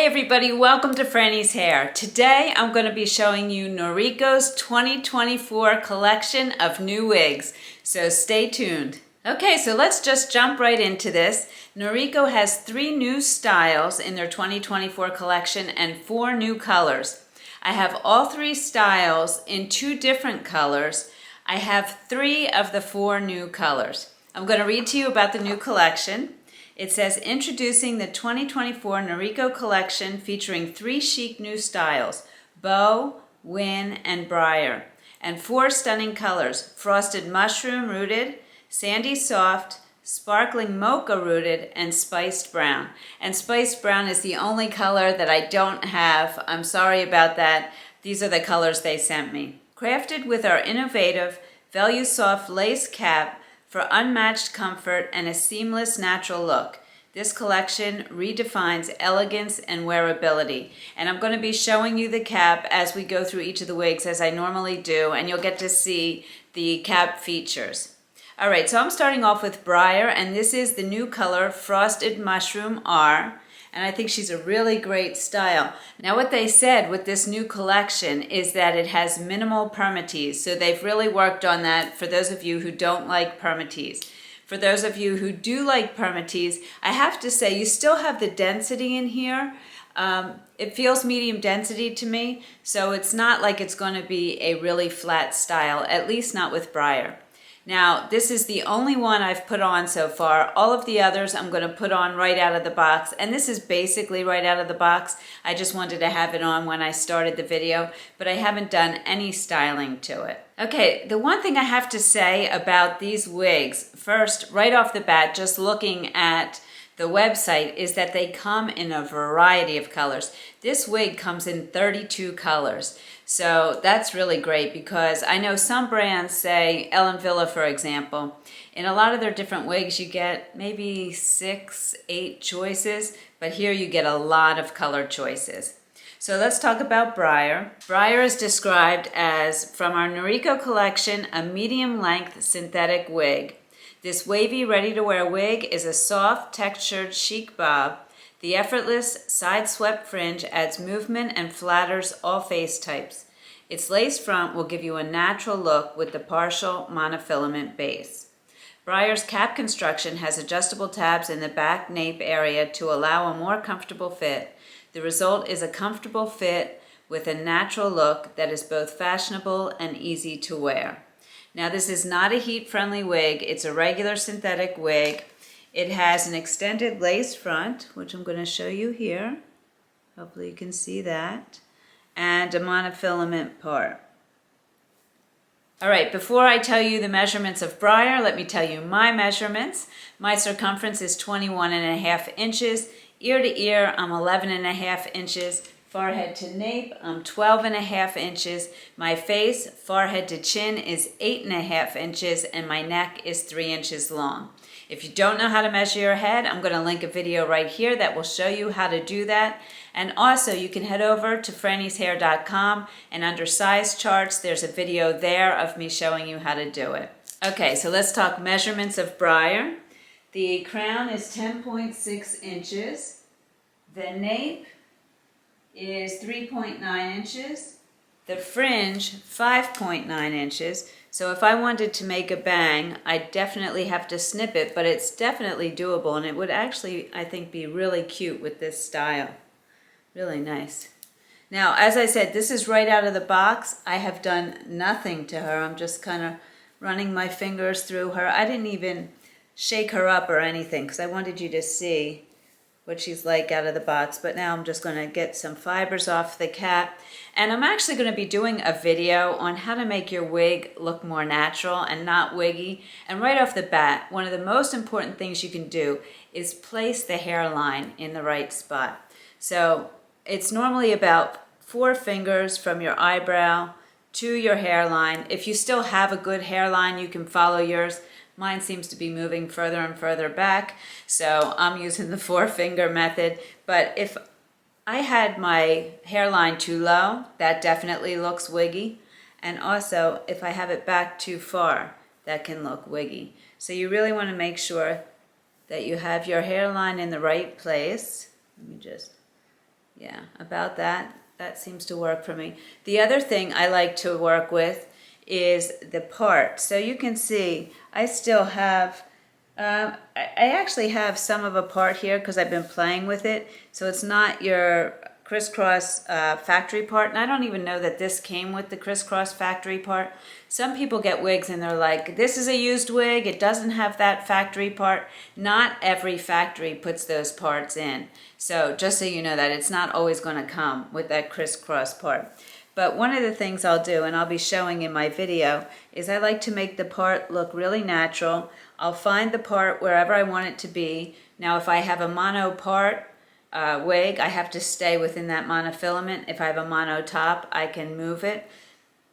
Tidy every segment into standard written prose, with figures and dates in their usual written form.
Hey everybody, welcome to Frannie's Hair. Today I'm going to be showing you Noriko's 2024 collection of new wigs, so stay tuned. Okay, so let's just jump right into this. Noriko has 3 new styles in their 2024 collection and 4 new colors. I have all 3 styles in 2 different colors. I have 3 of the 4 new colors. I'm going to read to you about the new collection. It says, introducing the 2024 Noriko collection featuring 3 chic new styles, Beau, Wynn, and Briar, and 4 stunning colors, frosted mushroom rooted, sandy soft, sparkling mocha rooted, and spiced brown. And spiced brown is the only color that I don't have. I'm sorry about that. These are the colors they sent me. Crafted with our innovative Vellu Soft lace cap, for unmatched comfort and a seamless natural look. This collection redefines elegance and wearability. And I'm going to be showing you the cap as we go through each of the wigs as I normally do, and you'll get to see the cap features. Alright, so I'm starting off with Briar, and this is the new color Frosted Mushroom R. And I think she's a really great style. Now what they said with this new collection is that it has minimal permatease. So they've really worked on that for those of you who don't like permatease. For those of you who do like permatease, I have to say you still have the density in here. It feels medium density to me. So it's not like it's going to be a really flat style, at least not with Briar. Now, this is the only one I've put on so far. All of the others I'm going to put on right out of the box. And this is basically right out of the box. I just wanted to have it on when I started the video, but I haven't done any styling to it. Okay, the one thing I have to say about these wigs, first, right off the bat, just looking at the website, is that they come in a variety of colors. This wig comes in 32 colors. So that's really great because I know some brands, say Ellen Villa for example, in a lot of their different wigs you get maybe 6, 8 choices, but here you get a lot of color choices. So let's talk about Briar. Briar is described as, from our Noriko collection, a medium-length synthetic wig. This wavy, ready-to-wear wig is a soft, textured, chic bob. The effortless side-swept fringe adds movement and flatters all face types. Its lace front will give you a natural look with the partial monofilament base. Briar's cap construction has adjustable tabs in the back nape area to allow a more comfortable fit. The result is a comfortable fit with a natural look that is both fashionable and easy to wear. Now this is not a heat-friendly wig, it's a regular synthetic wig. It has an extended lace front, which I'm going to show you here. Hopefully you can see that. And a monofilament part. Alright, before I tell you the measurements of Briar, let me tell you my measurements. My circumference is 21.5 inches. Ear to ear, I'm 11.5 inches. Forehead to nape, I'm 12.5 inches. My face, forehead to chin, is 8.5 inches, and my neck is 3 inches long. If you don't know how to measure your head, I'm going to link a video right here that will show you how to do that. And also, you can head over to frannieshair.com, and under size charts, there's a video there of me showing you how to do it. Okay, so let's talk measurements of Briar. The crown is 10.6 inches. The nape is 3.9 inches. The fringe, 5.9 inches. So if I wanted to make a bang, I'd definitely have to snip it, but it's definitely doable, and it would actually, I think, be really cute with this style. Really nice. Now, as I said, this is right out of the box. I have done nothing to her. I'm just kind of running my fingers through her. I didn't even shake her up or anything because I wanted you to see what she's like out of the box, but now I'm just going to get some fibers off the cap, and I'm actually going to be doing a video on how to make your wig look more natural and not wiggy. And right off the bat, one of the most important things you can do is place the hairline in the right spot. So it's normally about 4 fingers from your eyebrow to your hairline. If you still have a good hairline, you can follow yours. Mine seems to be moving further and further back, so I'm using the 4-finger method. But if I had my hairline too low, that definitely looks wiggy. And also, if I have it back too far, that can look wiggy. So you really want to make sure that you have your hairline in the right place. Let me just Yeah, about that. That seems to work for me. The other thing I like to work with is the part. So you can see I still have, I actually have some of a part here because I've been playing with it. So it's not your crisscross factory part. And I don't even know that this came with the crisscross factory part. Some people get wigs and they're like, this is a used wig. It doesn't have that factory part. Not every factory puts those parts in. So just so you know that it's not always going to come with that crisscross part. But one of the things I'll do, and I'll be showing in my video, is I like to make the part look really natural. I'll find the part wherever I want it to be. Now if I have a mono part wig, I have to stay within that monofilament. If I have a mono top, I can move it.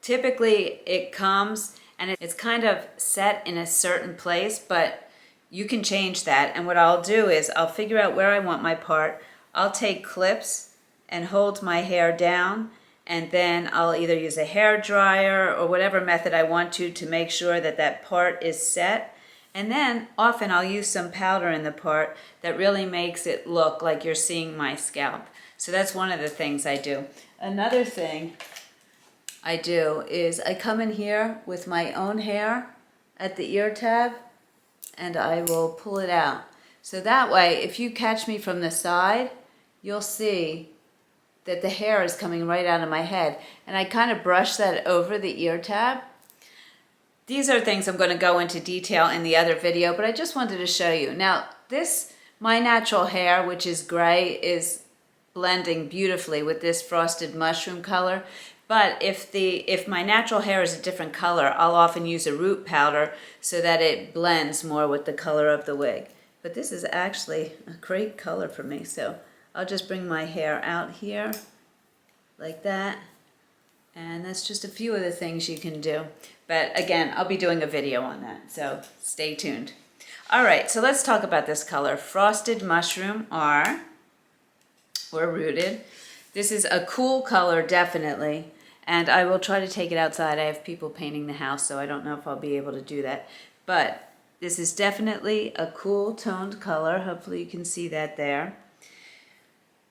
Typically it comes and it's kind of set in a certain place, but you can change that. And what I'll do is I'll figure out where I want my part. I'll take clips and hold my hair down, and then I'll either use a hair dryer or whatever method I want to make sure that that part is set. And then often I'll use some powder in the part that really makes it look like you're seeing my scalp. So that's one of the things I do. Another thing I do is I come in here with my own hair at the ear tab and I will pull it out. So that way, if you catch me from the side, you'll see that the hair is coming right out of my head. And I kind of brush that over the ear tab. These are things I'm going to go into detail in the other video, but I just wanted to show you. Now, this, my natural hair, which is gray, is blending beautifully with this frosted mushroom color. But if my natural hair is a different color, I'll often use a root powder so that it blends more with the color of the wig. But this is actually a great color for me, so I'll just bring my hair out here like that. And that's just a few of the things you can do. But again, I'll be doing a video on that, so stay tuned. All right, so let's talk about this color. Frosted Mushroom or Rooted. This is a cool color, definitely. And I will try to take it outside. I have people painting the house, so I don't know if I'll be able to do that. But this is definitely a cool toned color. Hopefully you can see that there.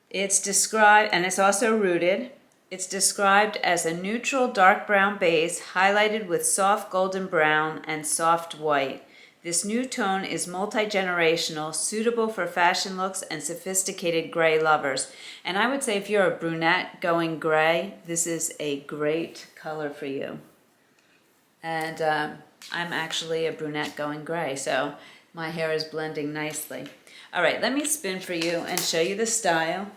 It's described, and it's also rooted. It's described as a neutral dark brown base highlighted with soft golden brown and soft white. This new tone is multi-generational, suitable for fashion looks and sophisticated gray lovers. And I would say if you're a brunette going gray, this is a great color for you. And I'm actually a brunette going gray, so my hair is blending nicely. All right, let me spin for you and show you the style.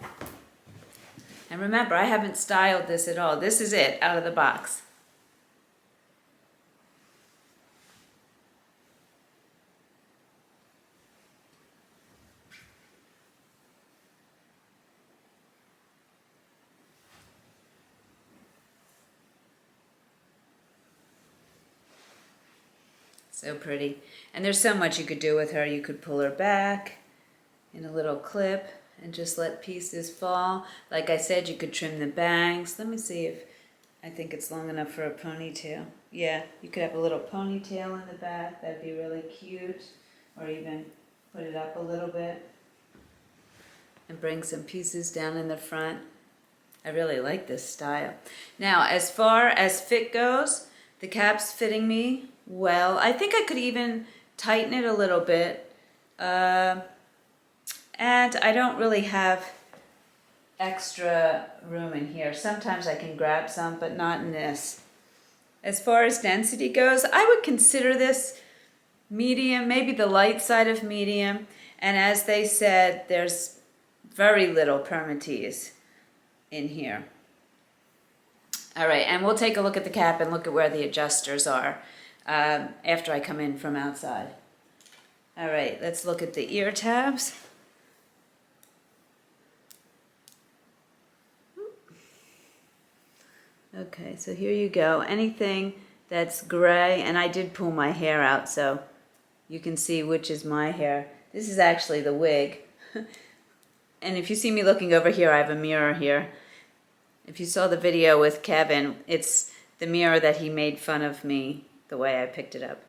And remember, I haven't styled this at all. This is it, out of the box. So pretty. And there's so much you could do with her. You could pull her back in a little clip and just let pieces fall. Like I said, you could trim the bangs. Let me see if I think it's long enough for a ponytail. Yeah, you could have a little ponytail in the back. That'd be really cute. Or even put it up a little bit and bring some pieces down in the front. I really like this style. Now, as far as fit goes, the cap's fitting me well. I think I could even tighten it a little bit. And I don't really have extra room in here. Sometimes I can grab some, but not in this. As far as density goes, I would consider this medium, maybe the light side of medium. And as they said, there's very little permatease in here. All right, and we'll take a look at the cap and look at where the adjusters are after I come in from outside. All right, let's look at the ear tabs. Okay, so here you go. Anything that's gray, and I did pull my hair out so you can see which is my hair. This is actually the wig. And if you see me looking over here, I have a mirror here. If you saw the video with Kevin, it's the mirror that he made fun of me, the way I picked it up.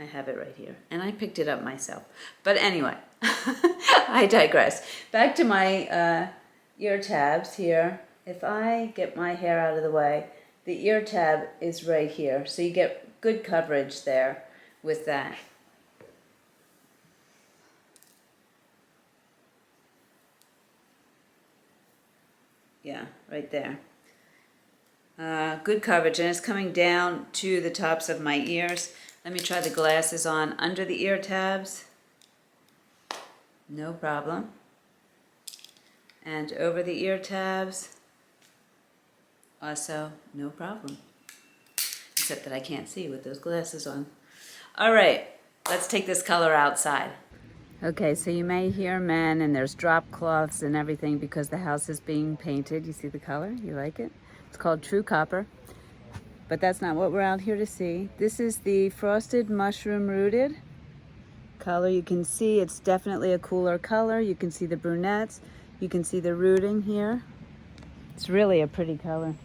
I have it right here, and I picked it up myself. But anyway, I digress. Back to my ear tabs here. If I get my hair out of the way, the ear tab is right here, so you get good coverage there with that. Yeah, right there. Good coverage, and it's coming down to the tops of my ears. Let me try the glasses on under the ear tabs. No problem. And over the ear tabs, also no problem. Except that I can't see with those glasses on. All right, let's take this color outside. Okay, so you may hear men, and there's drop cloths and everything because the house is being painted. You see the color? You like it? It's called True Copper. But that's not what we're out here to see. This is the Frosted Mushroom Rooted color. You can see it's definitely a cooler color. You can see the brunettes. You can see the rooting here. It's really a pretty color.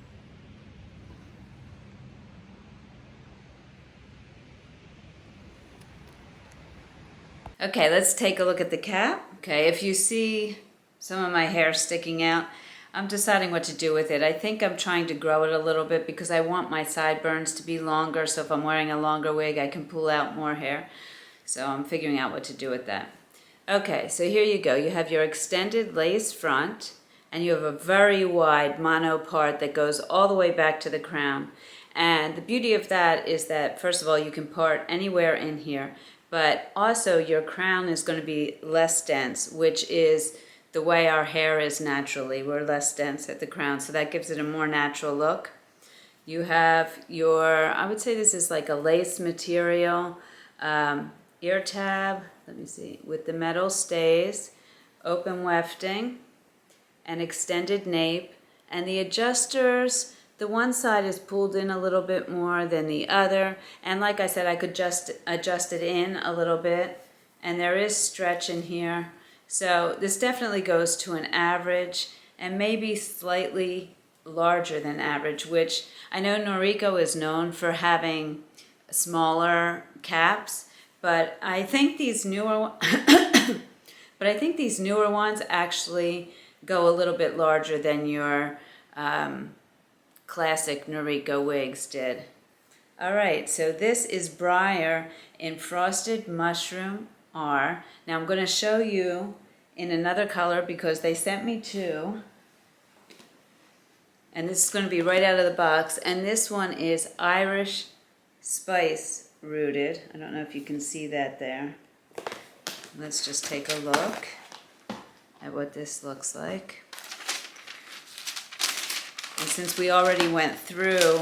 Okay, let's take a look at the cap. Okay, if you see some of my hair sticking out, I'm deciding what to do with it. I think I'm trying to grow it a little bit because I want my sideburns to be longer, so if I'm wearing a longer wig, I can pull out more hair. So I'm figuring out what to do with that. Okay, so here you go. You have your extended lace front, and you have a very wide mono part that goes all the way back to the crown. And the beauty of that is that, first of all, you can part anywhere in here, but also your crown is going to be less dense, which is the way our hair is naturally. We're less dense at the crown, so that gives it a more natural look. You have your, I would say this is like a lace material ear tab, let me see, with the metal stays, open wefting, and extended nape. And the adjusters, the one side is pulled in a little bit more than the other. And like I said, I could just adjust it in a little bit. And there is stretch in here. So this definitely goes to an average and maybe slightly larger than average, which I know Noriko is known for having smaller caps, but I think these newer ones actually go a little bit larger than your classic Noriko wigs did. All right, so this is Briar in Frosted Mushroom R. Now I'm going to show you in another color because they sent me two. And this is going to be right out of the box. And this one is Irish Spice Rooted. I don't know if you can see that there. Let's just take a look at what this looks like. And since we already went through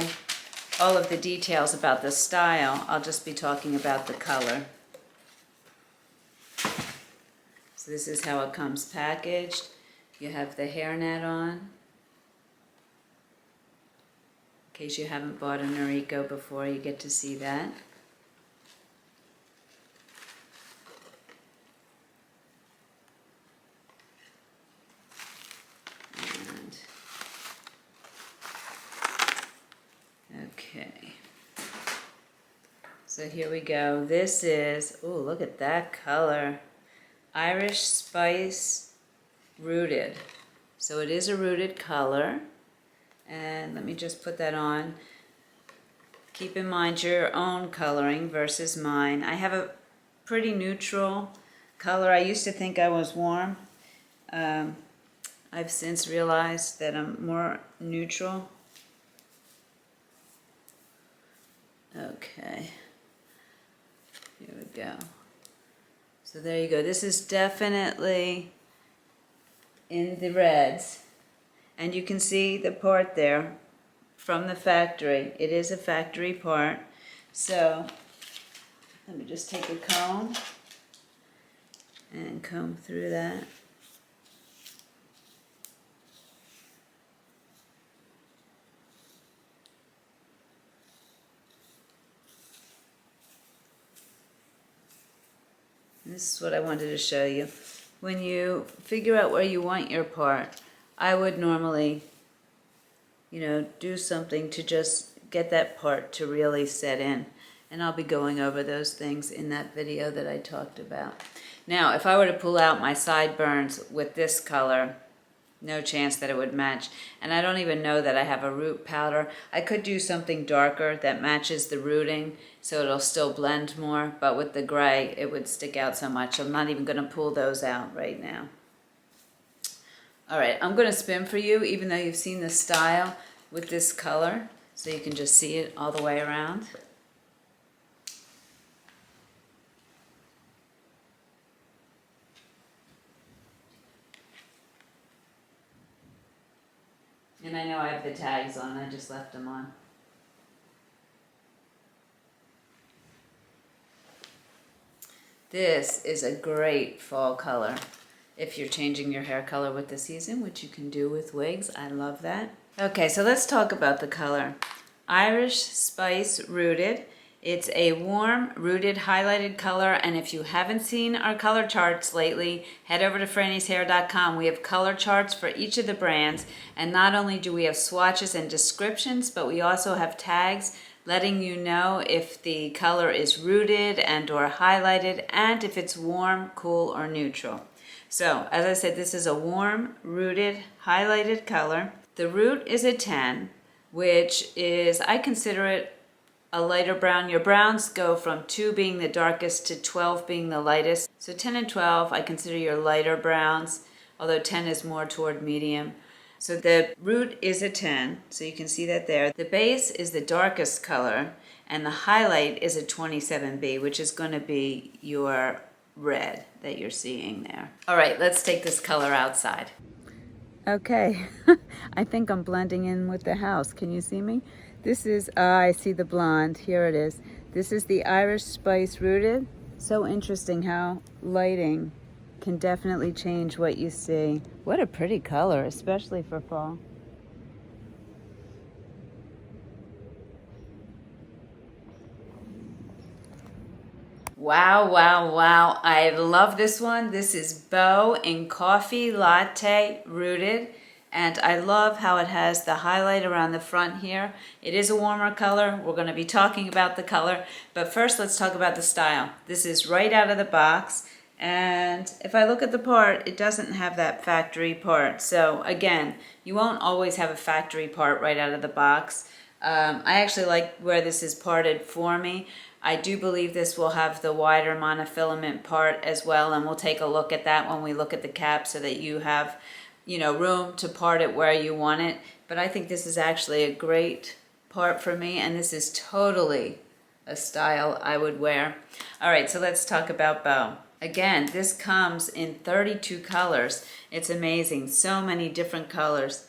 all of the details about the style, I'll just be talking about the color. So this is how it comes packaged. You have the hairnet on. In case you haven't bought a Noriko before, you get to see that. Okay. So here we go. This is, oh, look at that color. Irish Spice Rooted. So it is a rooted color. And let me just put that on. Keep in mind your own coloring versus mine. I have a pretty neutral color. I used to think I was warm. I've since realized that I'm more neutral. Okay. Here we go. So there you go. This is definitely in the reds. And you can see the part there from the factory. It is a factory part. So let me just take a comb and comb through that. This is what I wanted to show you. When you figure out where you want your part, I would normally, do something to just get that part to really set in. And I'll be going over those things in that video that I talked about. Now, if I were to pull out my sideburns with this color, no chance that it would match. And I don't even know that I have a root powder. I could do something darker that matches the rooting so it'll still blend more, but with the gray, it would stick out so much. I'm not even gonna pull those out right now. All right, I'm gonna spin for you, even though you've seen the style with this color, so you can just see it all the way around. And I know I have the tags on, I just left them on. This is a great fall color if you're changing your hair color with the season, which you can do with wigs. I love that. Okay, so let's talk about the color. Irish Spice Rooted. It's a warm, rooted, highlighted color, and if you haven't seen our color charts lately, head over to frannieshair.com. We have color charts for each of the brands, and not only do we have swatches and descriptions, but we also have tags letting you know if the color is rooted and or highlighted, and if it's warm, cool, or neutral. So, as I said, this is a warm, rooted, highlighted color. The root is a 10, which is, I consider it a lighter brown. Your browns go from 2 being the darkest to 12 being the lightest. So 10 and 12 I consider your lighter browns, although 10 is more toward medium. So the root is a 10, so you can see that there. The base is the darkest color, and the highlight is a 27B, which is going to be your red that you're seeing there. All right, let's take this color outside. Okay, I think I'm blending in with the house. Can you see me? This is, I see the blonde, here it is. This is the Irish Spice Rooted. So interesting how lighting can definitely change what you see. What a pretty color, especially for fall. Wow, wow, wow. I love this one. This is Beau in Coffee Latte Rooted. And I love how it has the highlight around the front here. It is a warmer color. We're going to be talking about the color. But first, let's talk about the style. This is right out of the box. And if I look at the part, it doesn't have that factory part. So again, you won't always have a factory part right out of the box. I actually like where this is parted for me. I do believe this will have the wider monofilament part as well. And we'll take a look at that when we look at the cap so that you have, you know, room to part it where you want it. But I think this is actually a great part for me, and this is totally a style I would wear. All right, so let's talk about Beau. Again, this comes in 32 colors. It's amazing, so many different colors.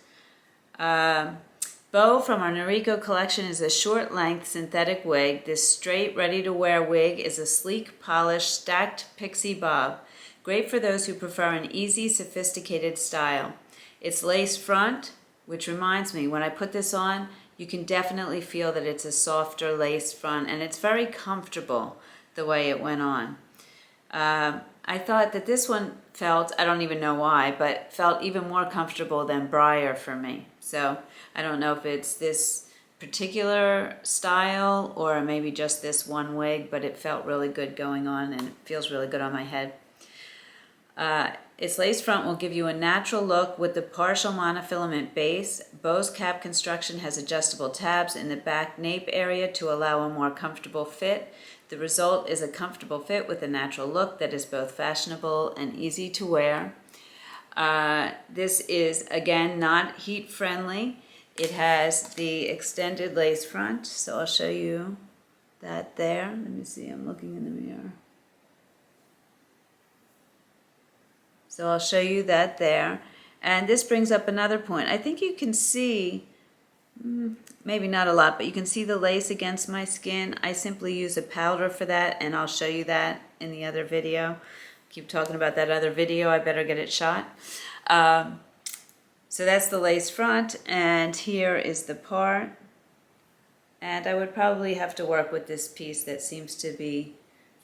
Beau from our Noriko collection is a short length synthetic wig. This straight, ready to wear wig is a sleek, polished, stacked pixie bob. Great for those who prefer an easy, sophisticated style. It's lace front, which reminds me, when I put this on, you can definitely feel that it's a softer lace front, and it's very comfortable the way it went on. I thought that this one felt, I don't even know why, but felt even more comfortable than Briar for me. So I don't know if it's this particular style or maybe just this one wig, but it felt really good going on, and it feels really good on my head. Its lace front will give you a natural look with the partial monofilament base. Beau's cap construction has adjustable tabs in the back nape area to allow a more comfortable fit. The result is a comfortable fit with a natural look that is both fashionable and easy to wear. This is, again, not heat friendly. It has the extended lace front, so I'll show you that there. Let me see, I'm looking in the mirror. So I'll show you that there. And this brings up another point. I think you can see, maybe not a lot, but you can see the lace against my skin. I simply use a powder for that, and I'll show you that in the other video. Keep talking about that other video, I better get it shot. So that's the lace front, and here is the part. And I would probably have to work with this piece that seems to be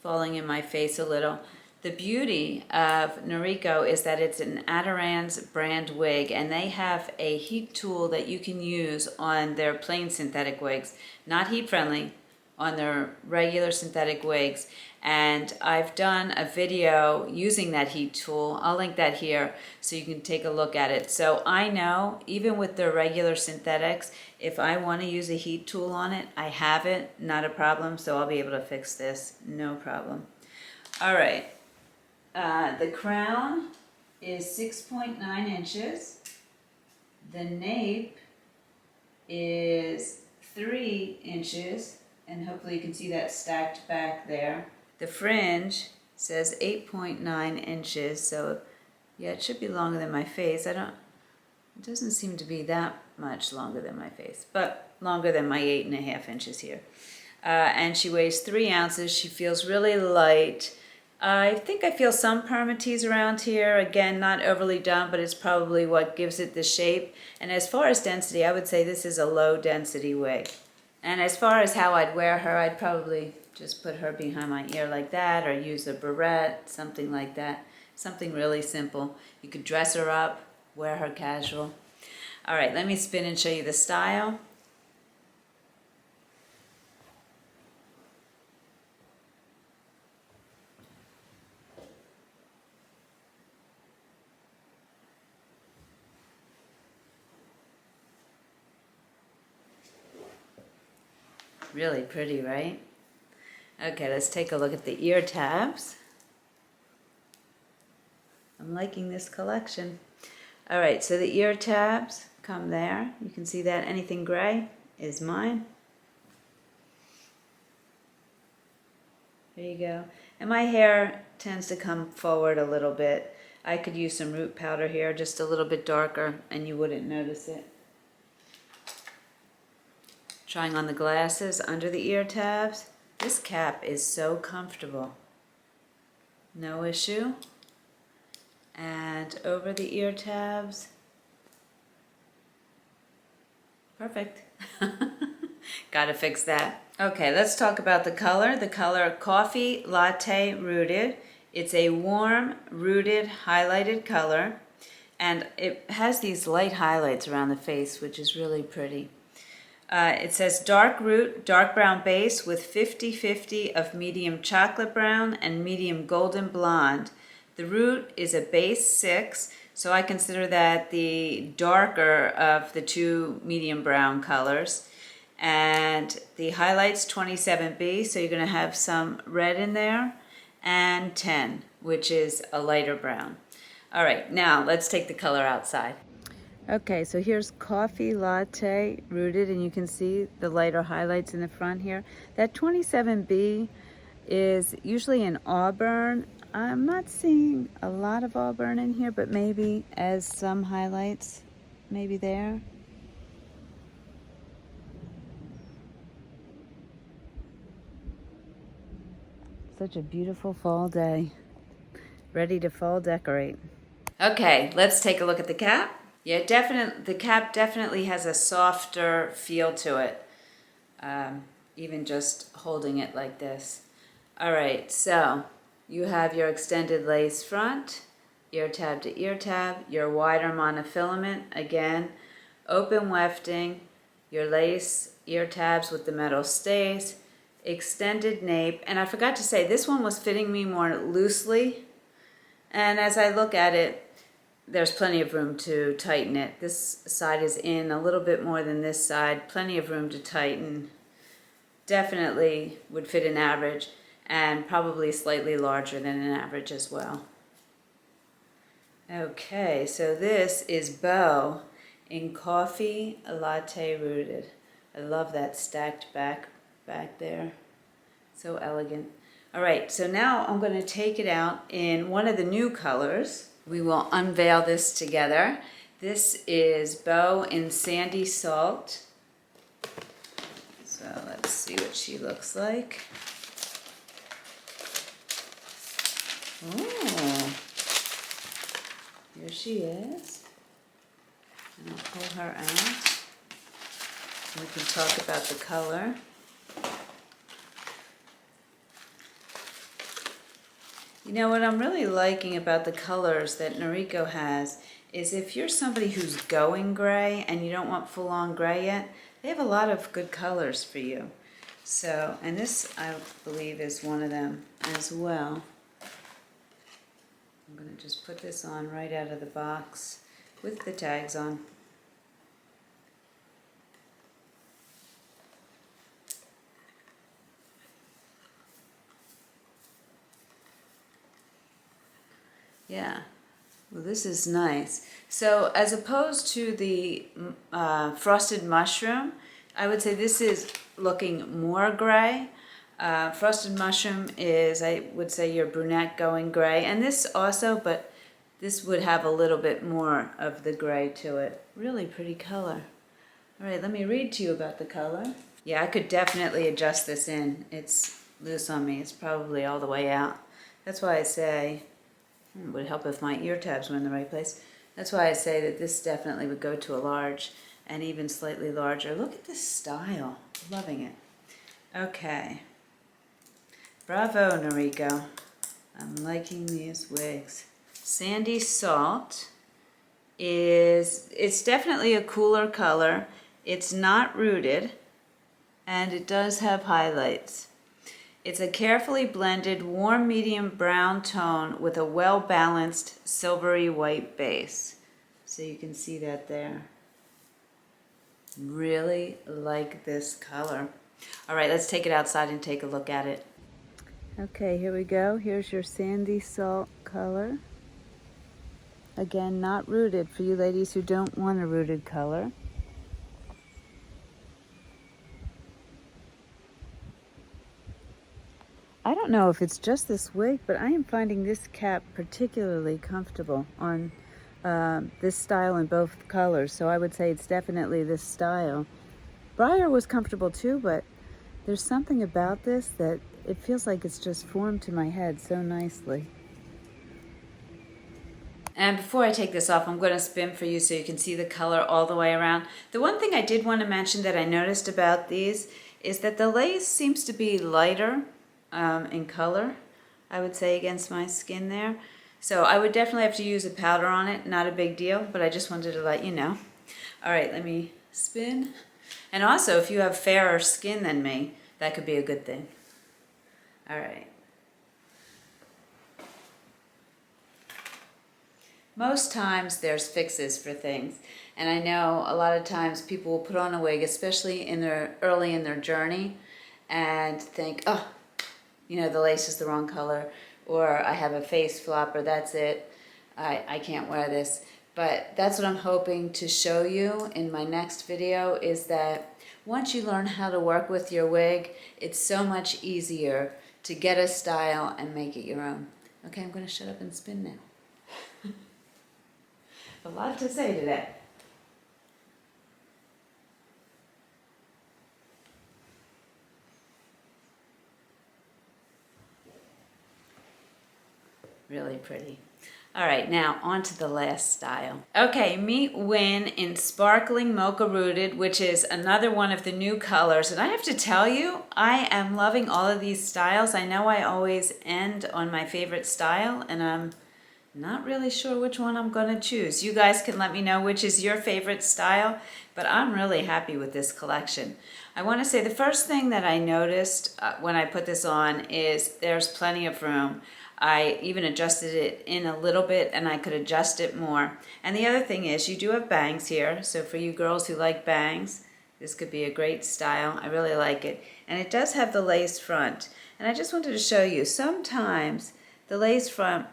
falling in my face a little. The beauty of Noriko is that it's an Adirond's brand wig, and they have a heat tool that you can use on their plain synthetic wigs. Not heat friendly, on their regular synthetic wigs. And I've done a video using that heat tool. I'll link that here so you can take a look at it. So I know even with their regular synthetics, if I want to use a heat tool on it, I have it, not a problem. So I'll be able to fix this, no problem. All right, the crown is 6.9 inches. The nape is 3 inches, and hopefully you can see that stacked back there. The fringe says 8.9 inches, so yeah, it should be longer than my face. It doesn't seem to be that much longer than my face, but longer than my 8.5 inches here. And she weighs 3 ounces. She feels really light. I think I feel some permatease around here. Again, not overly done, but it's probably what gives it the shape. And as far as density, I would say this is a low density wig. And as far as how I'd wear her, I'd probably just put her behind my ear like that, or use a barrette, something like that. Something really simple. You could dress her up, wear her casual. All right, let me spin and show you the style. Really pretty, right? Okay, let's take a look at the ear tabs. I'm liking this collection. All right, so the ear tabs come there. You can see that. Anything gray is mine. There you go. And my hair tends to come forward a little bit. I could use some root powder here, just a little bit darker, and you wouldn't notice it. Trying on the glasses under the ear tabs. This cap is so comfortable. No issue. And over the ear tabs. Perfect. Gotta fix that. Okay, let's talk about the color. The color Coffee Latte Rooted. It's a warm, rooted, highlighted color. And it has these light highlights around the face, which is really pretty. It says dark root, dark brown base with 50-50 of medium chocolate brown and medium golden blonde. The root is a base 6, so I consider that the darker of the two medium brown colors. And the highlights 27B, so you're going to have some red in there, and 10, which is a lighter brown. All right, now let's take the color outside. Okay, so here's Coffee Latte Rooted, and you can see the lighter highlights in the front here. That 27B is usually in auburn. I'm not seeing a lot of auburn in here, but maybe as some highlights, maybe there. Such a beautiful fall day. Ready to fall decorate. Okay, let's take a look at the cap. Yeah, the cap definitely has a softer feel to it, even just holding it like this. All right, so you have your extended lace front, ear tab to ear tab, your wider monofilament, again, open wefting, your lace ear tabs with the metal stays, extended nape, and I forgot to say, this one was fitting me more loosely, and as I look at it, there's plenty of room to tighten it. This side is in a little bit more than this side. Plenty of room to tighten. Definitely would fit an average, and probably slightly larger than an average as well. Okay, so this is Beau in Coffee Latte Rooted. I love that stacked back there. So elegant. All right, so now I'm going to take it out in one of the new colors. We will unveil this together. This is Beau in Sandy Salt. So let's see what she looks like. Oh, here she is. And I'll pull her out. We can talk about the color. You know, what I'm really liking about the colors that Noriko has is if you're somebody who's going gray and you don't want full-on gray yet, they have a lot of good colors for you. So, and this I believe is one of them as well. I'm going to just put this on right out of the box with the tags on. Yeah, well, this is nice. So as opposed to the frosted mushroom, I would say this is looking more gray. Frosted mushroom is, I would say, your brunette going gray. And this also, but this would have a little bit more of the gray to it. Really pretty color. All right, let me read to you about the color. Yeah, I could definitely adjust this in. It's loose on me. It's probably all the way out. That's why I say, it would help if my ear tabs were in the right place. That's why I say that this definitely would go to a large and even slightly larger. Look at this style. Loving it. Okay. Bravo, Noriko. I'm liking these wigs. Sandy Salt it's definitely a cooler color. It's not rooted, and it does have highlights. It's a carefully blended warm medium brown tone with a well-balanced silvery white base. So you can see that there. Really like this color. All right, let's take it outside and take a look at it. Okay, here we go. Here's your Sandy Salt color. Again, not rooted for you ladies who don't want a rooted color. I don't know if it's just this wig, but I am finding this cap particularly comfortable on this style in both colors. So I would say it's definitely this style. Briar was comfortable too, but there's something about this that it feels like it's just formed to my head so nicely. And before I take this off, I'm going to spin for you so you can see the color all the way around. The one thing I did want to mention that I noticed about these is that the lace seems to be lighter in color, I would say, against my skin there. So I would definitely have to use a powder on it. Not a big deal, but I just wanted to let you know. All right, let me spin. And also, if you have fairer skin than me, that could be a good thing. All right. Most times there's fixes for things, and I know a lot of times people will put on a wig, especially early in their journey, and think, oh, you know, the lace is the wrong color, or I have a face flop, or that's it, I can't wear this. But that's what I'm hoping to show you in my next video, is that once you learn how to work with your wig, it's so much easier to get a style and make it your own. Okay, I'm going to shut up and spin now. A lot to say today. Really pretty. All right, now on to the last style. Okay, meet Wynn in Sparkling Mocha Rooted, which is another one of the new colors. And I have to tell you, I am loving all of these styles. I know I always end on my favorite style, and I'm not really sure which one I'm going to choose. You guys can let me know which is your favorite style, but I'm really happy with this collection. I want to say the first thing that I noticed when I put this on is there's plenty of room. I even adjusted it in a little bit, and I could adjust it more. And the other thing is you do have bangs here, so for you girls who like bangs, this could be a great style. I really like it. And it does have the lace front. And I just wanted to show you, sometimes the lace front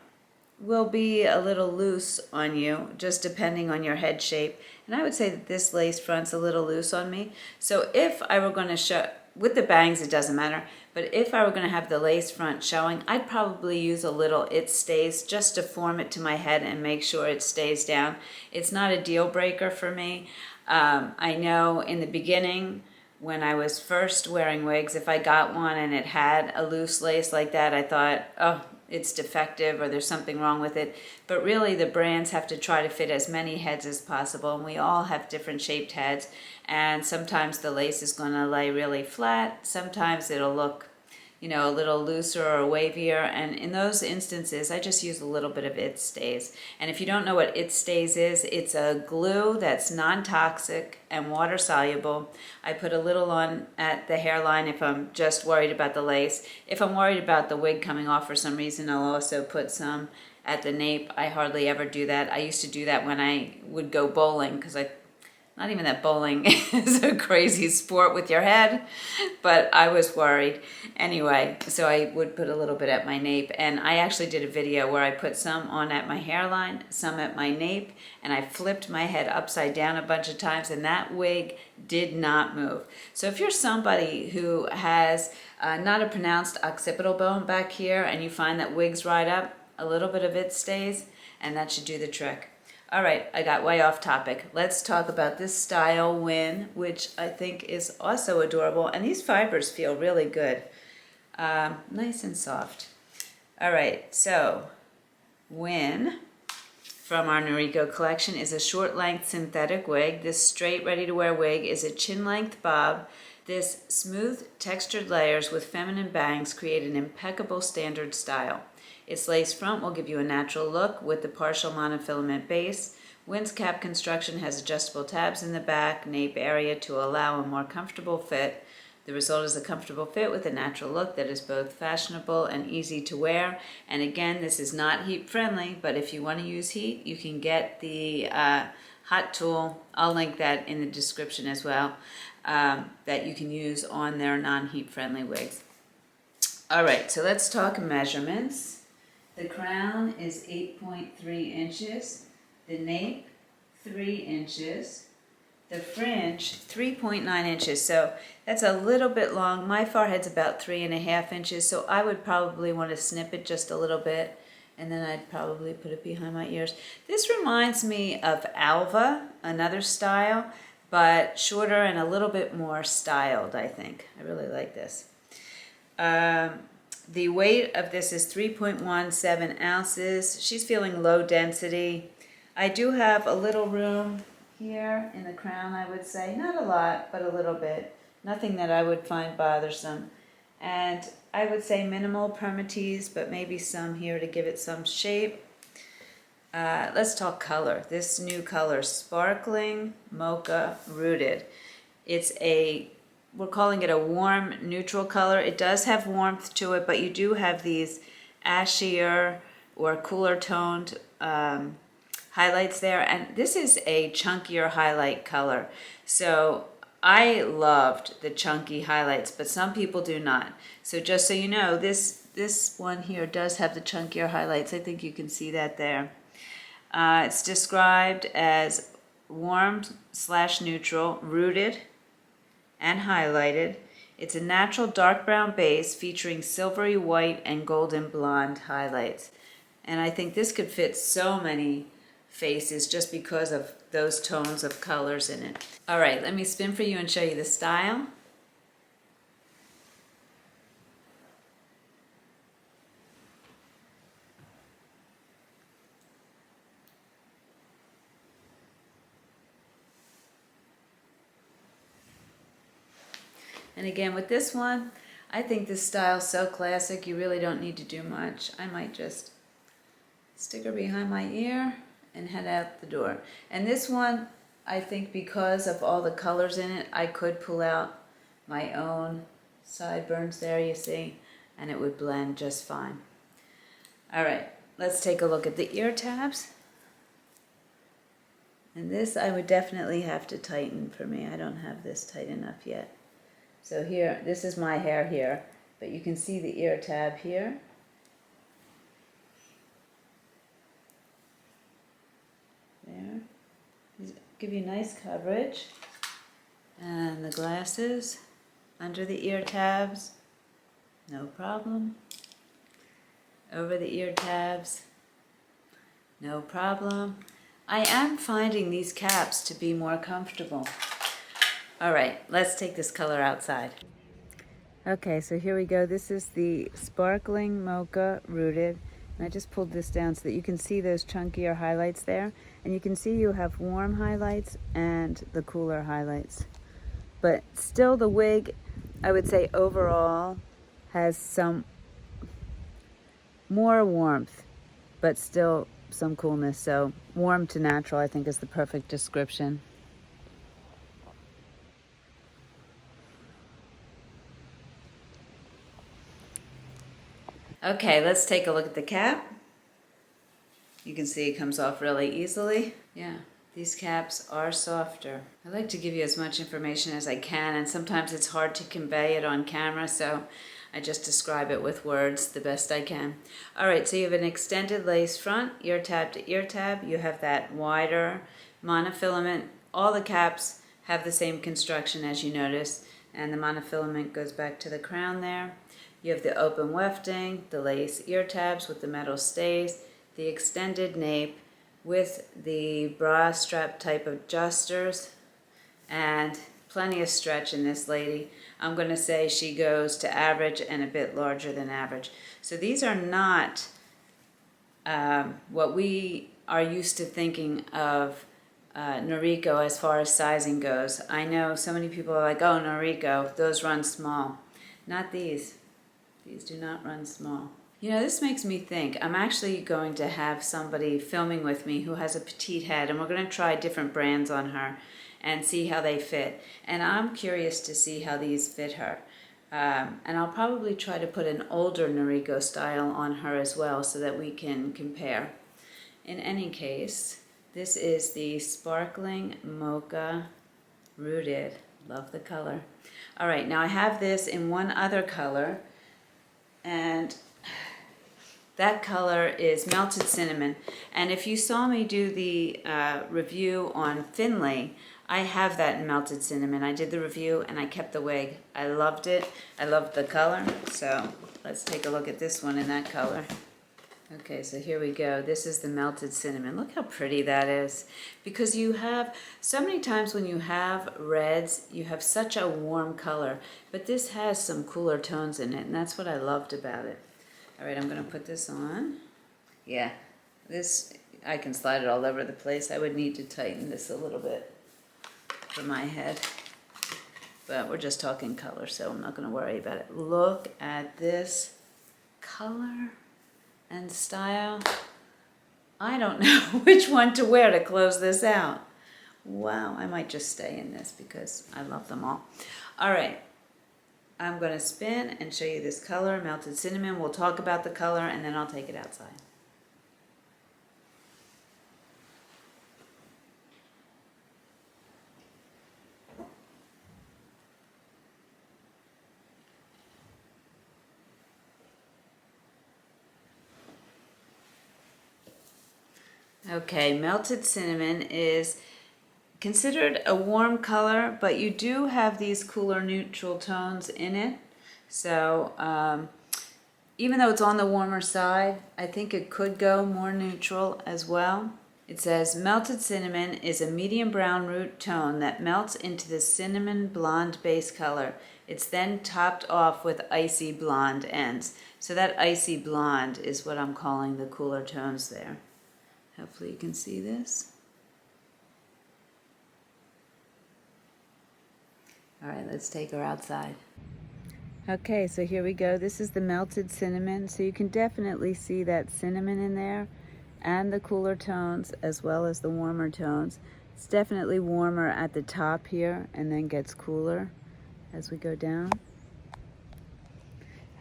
will be a little loose on you, just depending on your head shape. And I would say that this lace front's a little loose on me. So if I were going to show, with the bangs it doesn't matter, but if I were going to have the lace front showing, I'd probably use a little It Stays just to form it to my head and make sure it stays down. It's not a deal breaker for me. I know in the beginning, when I was first wearing wigs, if I got one and it had a loose lace like that, I thought, oh, it's defective or there's something wrong with it. But really the brands have to try to fit as many heads as possible, and we all have different shaped heads, and sometimes the lace is going to lay really flat, sometimes it'll look you know, a little looser or wavier. And in those instances, I just use a little bit of It Stays. And if you don't know what It Stays is, it's a glue that's non-toxic and water soluble. I put a little on at the hairline if I'm just worried about the lace. If I'm worried about the wig coming off for some reason, I'll also put some at the nape. I hardly ever do that. I used to do that when I would go bowling, because not even that bowling is a crazy sport with your head, but I was worried. Anyway, so I would put a little bit at my nape, and I actually did a video where I put some on at my hairline, some at my nape, and I flipped my head upside down a bunch of times, and that wig did not move. So if you're somebody who has not a pronounced occipital bone back here, and you find that wigs ride up, a little bit of It Stays, and that should do the trick. All right, I got way off topic. Let's talk about this style, Wynn, which I think is also adorable, and these fibers feel really good. Nice and soft. All right, so Wynn from our Noriko collection is a short-length synthetic wig. This straight, ready-to-wear wig is a chin-length bob. This smooth, textured layers with feminine bangs create an impeccable standard style. Its lace front will give you a natural look with the partial monofilament base. Wynn's cap construction has adjustable tabs in the back, nape area to allow a more comfortable fit. The result is a comfortable fit with a natural look that is both fashionable and easy to wear. And again, this is not heat friendly, but if you want to use heat, you can get the hot tool. I'll link that in the description as well, that you can use on their non-heat friendly wigs. All right, so let's talk measurements. The crown is 8.3 inches, the nape 3 inches, the fringe 3.9 inches. So that's a little bit long. My forehead's about 3.5 inches, so I would probably want to snip it just a little bit, and then I'd probably put it behind my ears. This reminds me of Alva, another style, but shorter and a little bit more styled, I think. I really like this. The weight of this is 3.17 ounces. She's feeling low density. I do have a little room here in the crown, I would say. Not a lot, but a little bit. Nothing that I would find bothersome. And I would say minimal permatease, but maybe some here to give it some shape. Let's talk color. This new color, Sparkling Mocha Rooted. We're calling it a warm neutral color. It does have warmth to it, but you do have these ashier or cooler toned highlights there. And this is a chunkier highlight color. So I loved the chunky highlights, but some people do not. So just so you know, this one here does have the chunkier highlights. I think you can see that there. It's described as warm/neutral, rooted, and highlighted. It's a natural dark brown base featuring silvery white and golden blonde highlights. And I think this could fit so many faces just because of those tones of colors in it. All right, let me spin for you and show you the style. And again, with this one, I think this style's so classic, you really don't need to do much. I might just stick her behind my ear and head out the door. And this one, I think because of all the colors in it, I could pull out my own sideburns there, you see, and it would blend just fine. All right, let's take a look at the ear tabs. And this I would definitely have to tighten for me. I don't have this tight enough yet. So here, this is my hair here, but you can see the ear tab here. There. These give you nice coverage. And the glasses under the ear tabs, no problem. Over the ear tabs, no problem. I am finding these caps to be more comfortable. All right, let's take this color outside. Okay, so here we go. This is the Sparkling Mocha Rooted. And I just pulled this down so that you can see those chunkier highlights there. And you can see you have warm highlights and the cooler highlights. But still the wig, I would say overall, has some more warmth, but still some coolness. So warm to natural, I think, is the perfect description. Okay, let's take a look at the cap. You can see it comes off really easily. Yeah, these caps are softer. I like to give you as much information as I can, and sometimes it's hard to convey it on camera, so I just describe it with words the best I can. All right, so you have an extended lace front, ear tab to ear tab. You have that wider monofilament. All the caps have the same construction, as you notice, and the monofilament goes back to the crown there. You have the open wefting, the lace ear tabs with the metal stays, the extended nape with the bra strap type of adjusters, and plenty of stretch in this lady. I'm going to say she goes to average and a bit larger than average. So these are not what we are used to thinking of Noriko as far as sizing goes. I know so many people are like, oh, Noriko, those run small. Not these. These do not run small. You know, this makes me think. I'm actually going to have somebody filming with me who has a petite head, and we're going to try different brands on her and see how they fit. And I'm curious to see how these fit her. And I'll probably try to put an older Noriko style on her as well so that we can compare. In any case, this is the Sparkling Mocha Rooted. Love the color. All right, now I have this in one other color, and that color is Melted Cinnamon. And if you saw me do the review on Finley, I have that in Melted Cinnamon. I did the review and I kept the wig. I loved it. I loved the color. So let's take a look at this one in that color. Okay, so here we go. This is the Melted Cinnamon. Look how pretty that is. Because you have, so many times when you have reds, you have such a warm color. But this has some cooler tones in it, and that's what I loved about it. All right, I'm going to put this on. Yeah, this, I can slide it all over the place. I would need to tighten this a little bit for my head. But we're just talking color, so I'm not going to worry about it. Look at this color and style. I don't know which one to wear to close this out. Wow, I might just stay in this because I love them all. All right, I'm going to spin and show you this color, Melted Cinnamon. We'll talk about the color and then I'll take it outside. Okay, Melted Cinnamon is considered a warm color, but you do have these cooler neutral tones in it. So even though it's on the warmer side, I think it could go more neutral as well. It says, Melted Cinnamon is a medium brown root tone that melts into the cinnamon blonde base color. It's then topped off with icy blonde ends. So that icy blonde is what I'm calling the cooler tones there. Hopefully you can see this. All right, let's take her outside. Okay, so here we go. This is the Melted Cinnamon. So you can definitely see that cinnamon in there and the cooler tones as well as the warmer tones. It's definitely warmer at the top here and then gets cooler as we go down.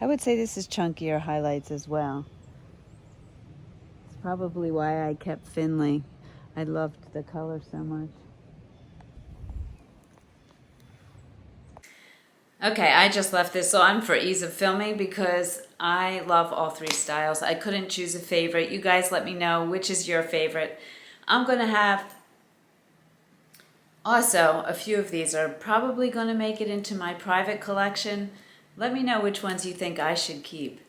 I would say this is chunkier highlights as well. It's probably why I kept Finley. I loved the color so much. Okay, I just left this on for ease of filming because I love all three styles. I couldn't choose a favorite. You guys let me know which is your favorite. I'm going to have also a few of these are probably going to make it into my private collection. Let me know which ones you think I should keep.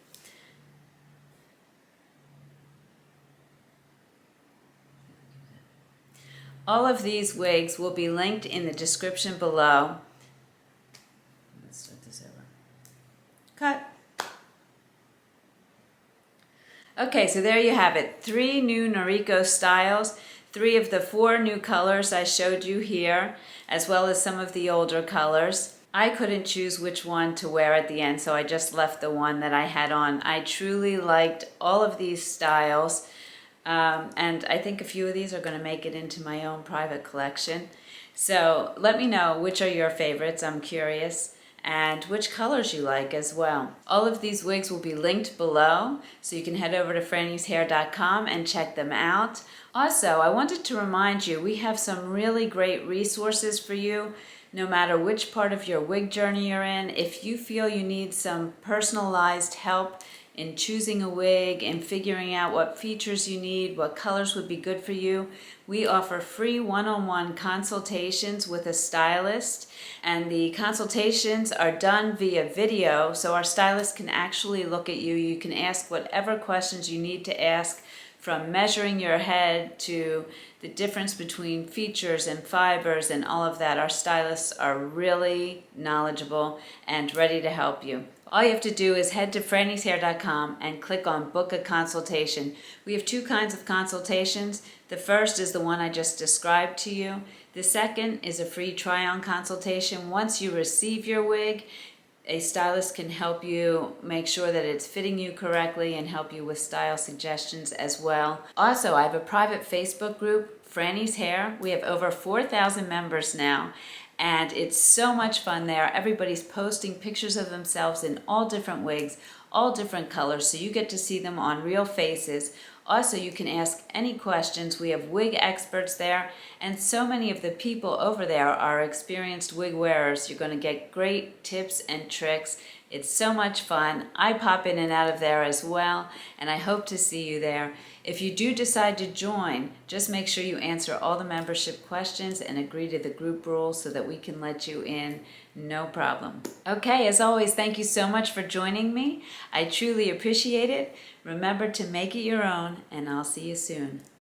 All of these wigs will be linked in the description below. Let's start this over. Cut. Okay, so there you have it. 3 new Noriko styles, 3 of the 4 new colors I showed you here, as well as some of the older colors. I couldn't choose which one to wear at the end, so I just left the one that I had on. I truly liked all of these styles, and I think a few of these are going to make it into my own private collection. So let me know which are your favorites, I'm curious, and which colors you like as well. All of these wigs will be linked below, so you can head over to frannieshair.com and check them out. Also, I wanted to remind you, we have some really great resources for you, no matter which part of your wig journey you're in. If you feel you need some personalized help in choosing a wig and figuring out what features you need, what colors would be good for you, we offer free one-on-one consultations with a stylist, and the consultations are done via video, so our stylist can actually look at you. You can ask whatever questions you need to ask, from measuring your head to the difference between features and fibers and all of that. Our stylists are really knowledgeable and ready to help you. All you have to do is head to frannieshair.com and click on book a consultation. We have two kinds of consultations. The first is the one I just described to you. The second is a free try-on consultation. Once you receive your wig, a stylist can help you make sure that it's fitting you correctly and help you with style suggestions as well. Also, I have a private Facebook group, Frannie's Hair. We have over 4,000 members now, and it's so much fun there. Everybody's posting pictures of themselves in all different wigs, all different colors, so you get to see them on real faces. Also, you can ask any questions. We have wig experts there, and so many of the people over there are experienced wig wearers. You're going to get great tips and tricks. It's so much fun. I pop in and out of there as well, and I hope to see you there. If you do decide to join, just make sure you answer all the membership questions and agree to the group rules so that we can let you in, no problem. Okay, as always, thank you so much for joining me. I truly appreciate it. Remember to make it your own, and I'll see you soon.